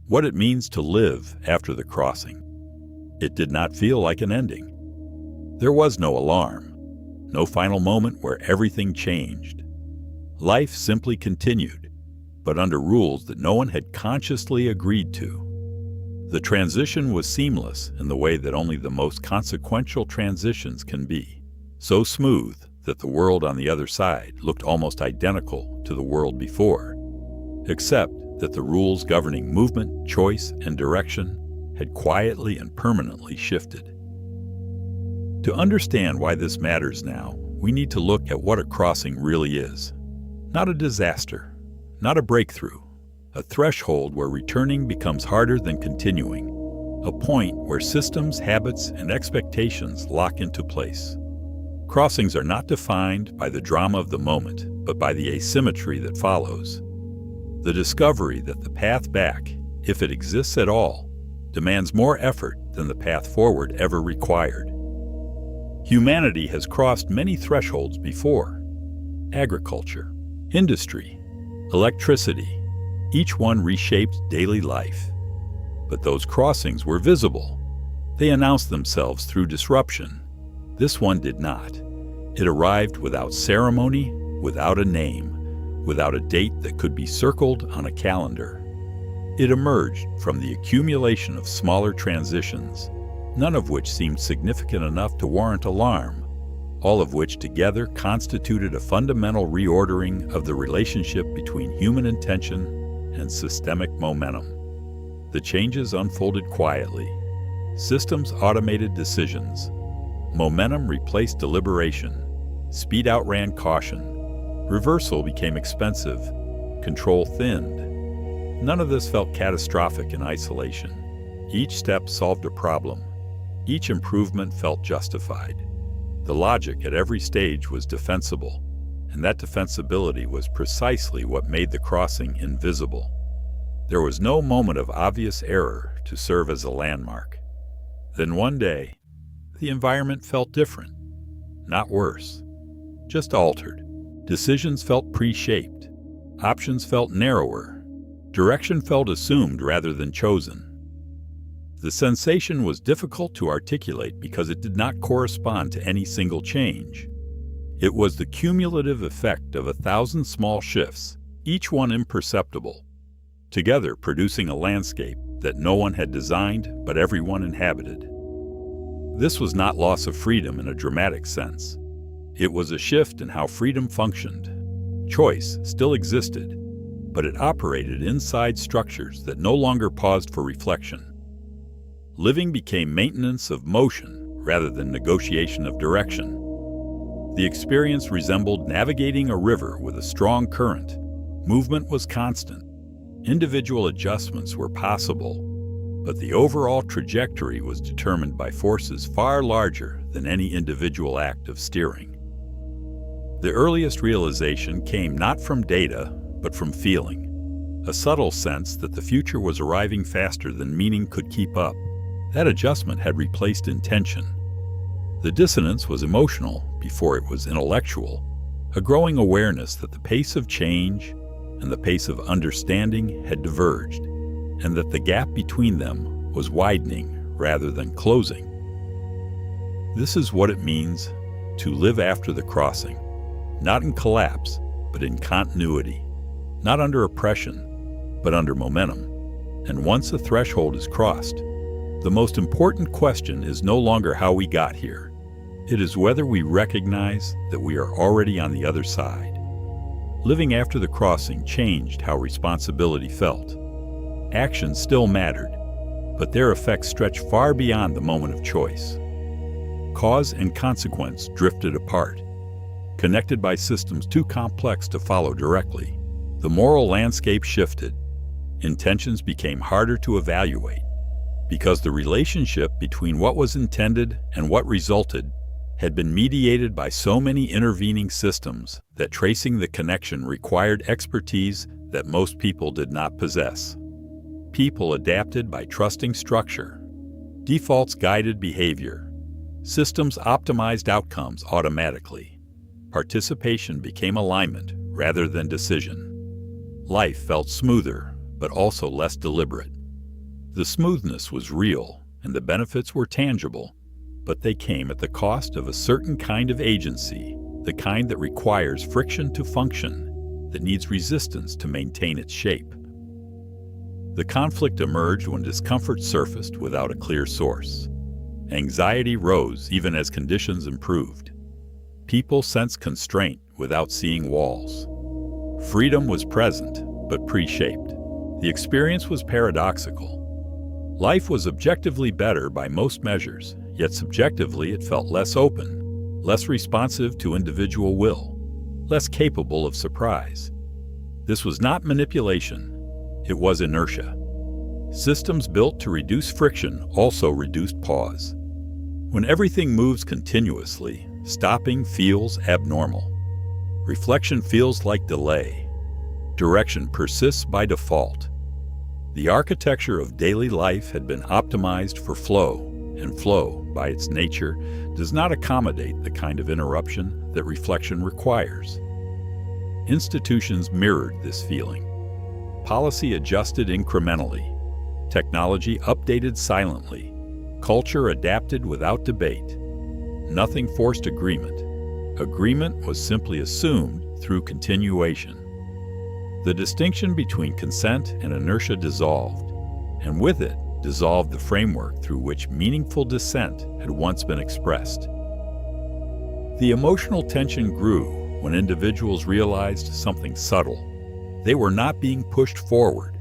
what it means to live after the crossing. It did not feel like an ending. There was no alarm, no final moment where everything changed. Life simply continued, but under rules that no one had consciously agreed to. The transition was seamless in the way that only the most consequential transitions can be, so smooth that the world on the other side looked almost identical to the world before, except that the rules governing movement, choice, and direction had quietly and permanently shifted. To understand why this matters now, we need to look at what a crossing really is. Not a disaster, not a breakthrough, a threshold where returning becomes harder than continuing, a point where systems, habits, and expectations lock into place. Crossings are not defined by the drama of the moment, but by the asymmetry that follows. The discovery that the path back, if it exists at all, demands more effort than the path forward ever required. Humanity has crossed many thresholds before. Agriculture, industry, electricity, each one reshaped daily life. But those crossings were visible. They announced themselves through disruption. This one did not. It arrived without ceremony, without a name, without a date that could be circled on a calendar. It emerged from the accumulation of smaller transitions, none of which seemed significant enough to warrant alarm, all of which together constituted a fundamental reordering of the relationship between human intention and systemic momentum. The changes unfolded quietly. Systems automated decisions. Momentum replaced deliberation. Speed outran caution. Reversal became expensive. Control thinned. None of this felt catastrophic in isolation. Each step solved a problem. Each improvement felt justified. The logic at every stage was defensible, and that defensibility was precisely what made the crossing invisible. There was no moment of obvious error to serve as a landmark. Then one day, the environment felt different, not worse, just altered. Decisions felt pre-shaped. Options felt narrower. Direction felt assumed rather than chosen. The sensation was difficult to articulate because it did not correspond to any single change. It was the cumulative effect of 1,000 small shifts, each one imperceptible, together producing a landscape that no one had designed but everyone inhabited. This was not loss of freedom in a dramatic sense. It was a shift in how freedom functioned. Choice still existed, but it operated inside structures that no longer paused for reflection. Living became maintenance of motion rather than negotiation of direction. The experience resembled navigating a river with a strong current. Movement was constant. Individual adjustments were possible, but the overall trajectory was determined by forces far larger than any individual act of steering. The earliest realization came not from data, but from feeling, a subtle sense that the future was arriving faster than meaning could keep up. That adjustment had replaced intention. The dissonance was emotional before it was intellectual, a growing awareness that the pace of change and the pace of understanding had diverged, and that the gap between them was widening rather than closing. This is what it means to live after the crossing, not in collapse, but in continuity, not under oppression, but under momentum. And once a threshold is crossed, the most important question is no longer how we got here. It is whether we recognize that we are already on the other side. Living after the crossing changed how responsibility felt. Action still mattered, but their effects stretched far beyond the moment of choice. Cause and consequence drifted apart. Connected by systems too complex to follow directly, the moral landscape shifted. Intentions became harder to evaluate, because the relationship between what was intended and what resulted had been mediated by so many intervening systems that tracing the connection required expertise that most people did not possess. People adapted by trusting structure. Defaults guided behavior. Systems optimized outcomes automatically. Participation became alignment rather than decision. Life felt smoother, but also less deliberate. The smoothness was real, and the benefits were tangible, but they came at the cost of a certain kind of agency, the kind that requires friction to function, that needs resistance to maintain its shape. The conflict emerged when discomfort surfaced without a clear source. Anxiety rose even as conditions improved. People sensed constraint without seeing walls. Freedom was present, but pre-shaped. The experience was paradoxical. Life was objectively better by most measures, yet subjectively it felt less open, less responsive to individual will, less capable of surprise. This was not manipulation, it was inertia. Systems built to reduce friction also reduced pause. When everything moves continuously, stopping feels abnormal. Reflection feels like delay. Direction persists by default. The architecture of daily life had been optimized for flow, and flow, by its nature, does not accommodate the kind of interruption that reflection requires. Institutions mirrored this feeling. Policy adjusted incrementally. Technology updated silently. Culture adapted without debate. Nothing forced agreement. Agreement was simply assumed through continuation. The distinction between consent and inertia dissolved, and with it dissolved the framework through which meaningful dissent had once been expressed. The emotional tension grew when individuals realized something subtle. They were not being pushed forward,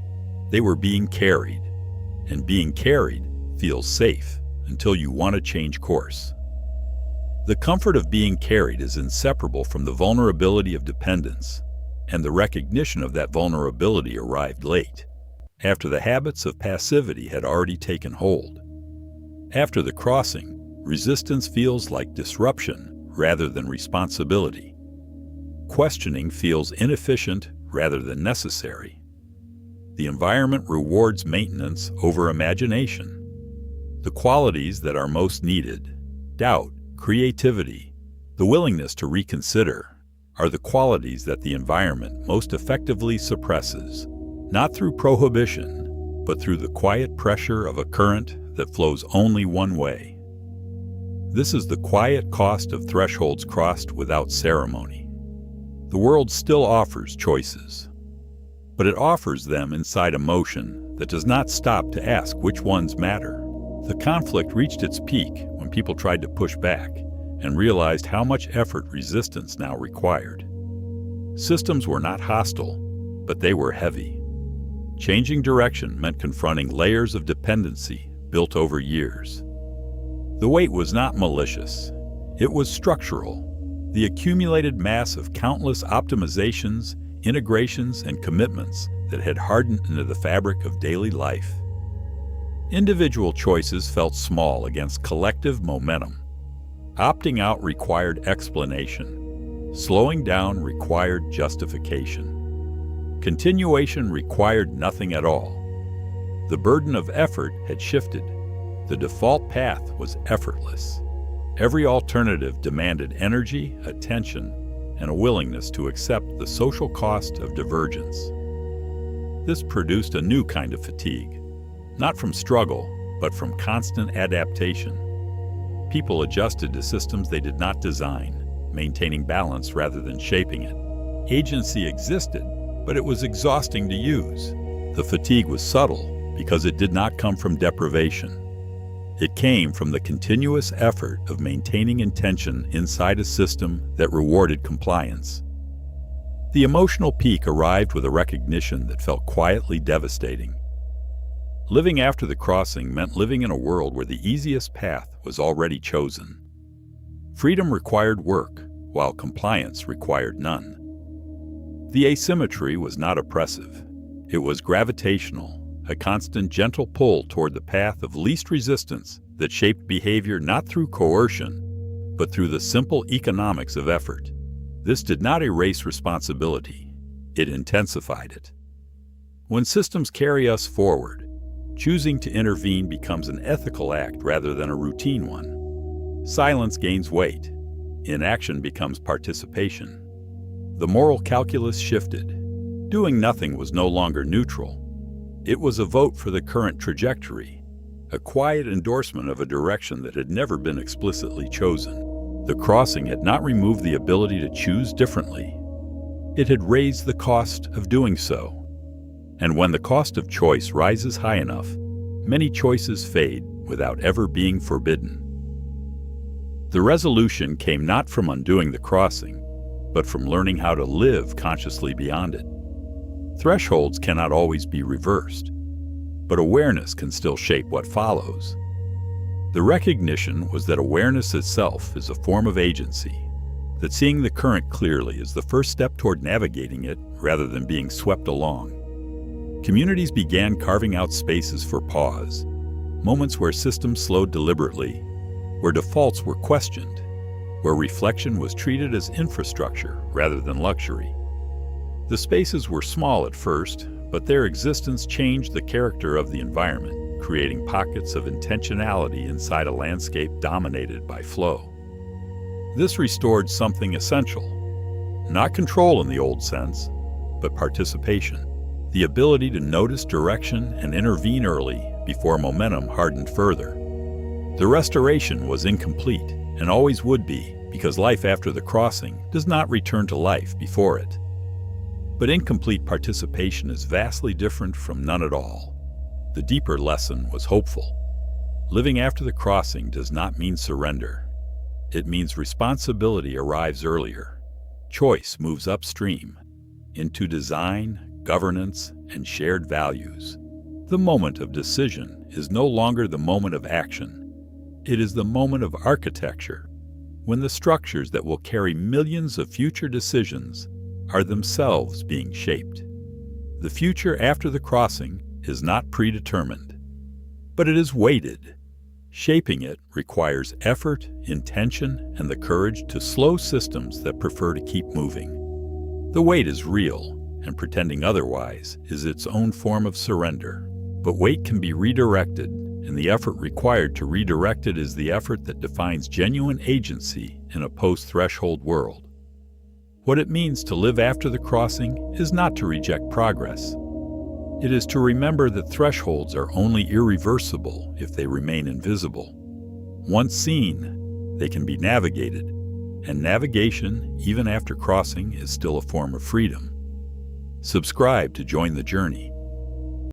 they were being carried, and being carried feels safe until you want to change course. The comfort of being carried is inseparable from the vulnerability of dependence, and the recognition of that vulnerability arrived late, after the habits of passivity had already taken hold. After the crossing, resistance feels like disruption rather than responsibility. Questioning feels inefficient rather than necessary. The environment rewards maintenance over imagination. The qualities that are most needed, doubt, creativity, the willingness to reconsider, are the qualities that the environment most effectively suppresses, not through prohibition, but through the quiet pressure of a current that flows only one way. This is the quiet cost of thresholds crossed without ceremony. The world still offers choices, but it offers them inside a motion that does not stop to ask which ones matter. The conflict reached its peak when people tried to push back and realized how much effort resistance now required. Systems were not hostile, but they were heavy. Changing direction meant confronting layers of dependency built over years. The weight was not malicious, it was structural. The accumulated mass of countless optimizations, integrations, and commitments that had hardened into the fabric of daily life. Individual choices felt small against collective momentum. Opting out required explanation. Slowing down required justification. Continuation required nothing at all. The burden of effort had shifted. The default path was effortless. Every alternative demanded energy, attention, and a willingness to accept the social cost of divergence. This produced a new kind of fatigue, not from struggle, but from constant adaptation. People adjusted to systems they did not design, maintaining balance rather than shaping it. Agency existed, but it was exhausting to use. The fatigue was subtle because it did not come from deprivation. It came from the continuous effort of maintaining intention inside a system that rewarded compliance. The emotional peak arrived with a recognition that felt quietly devastating. Living after the crossing meant living in a world where the easiest path was already chosen. Freedom required work, while compliance required none. The asymmetry was not oppressive. It was gravitational, a constant gentle pull toward the path of least resistance that shaped behavior not through coercion, but through the simple economics of effort. This did not erase responsibility. It intensified it. When systems carry us forward, choosing to intervene becomes an ethical act rather than a routine one. Silence gains weight. Inaction becomes participation. The moral calculus shifted. Doing nothing was no longer neutral. It was a vote for the current trajectory, a quiet endorsement of a direction that had never been explicitly chosen. The crossing had not removed the ability to choose differently. It had raised the cost of doing so. And when the cost of choice rises high enough, many choices fade without ever being forbidden. The resolution came not from undoing the crossing, but from learning how to live consciously beyond it. Thresholds cannot always be reversed, but awareness can still shape what follows. The recognition was that awareness itself is a form of agency, that seeing the current clearly is the first step toward navigating it rather than being swept along. Communities began carving out spaces for pause, moments where systems slowed deliberately, where defaults were questioned, where reflection was treated as infrastructure rather than luxury. The spaces were small at first, but their existence changed the character of the environment, creating pockets of intentionality inside a landscape dominated by flow. This restored something essential, not control in the old sense, but participation, the ability to notice direction and intervene early before momentum hardened further. The restoration was incomplete, and always would be, because life after the crossing does not return to life before it. But incomplete participation is vastly different from none at all. The deeper lesson was hopeful. Living after the crossing does not mean surrender. It means responsibility arrives earlier. Choice moves upstream, into design, governance, and shared values. The moment of decision is no longer the moment of action. It is the moment of architecture, when the structures that will carry millions of future decisions are themselves being shaped. The future after the crossing is not predetermined, but it is weighted. Shaping it requires effort, intention, and the courage to slow systems that prefer to keep moving. The weight is real, and pretending otherwise is its own form of surrender. But weight can be redirected, and the effort required to redirect it is the effort that defines genuine agency in a post-threshold world. What it means to live after the crossing is not to reject progress. It is to remember that thresholds are only irreversible if they remain invisible. Once seen, they can be navigated, and navigation, even after crossing, is still a form of freedom. Subscribe to join the journey.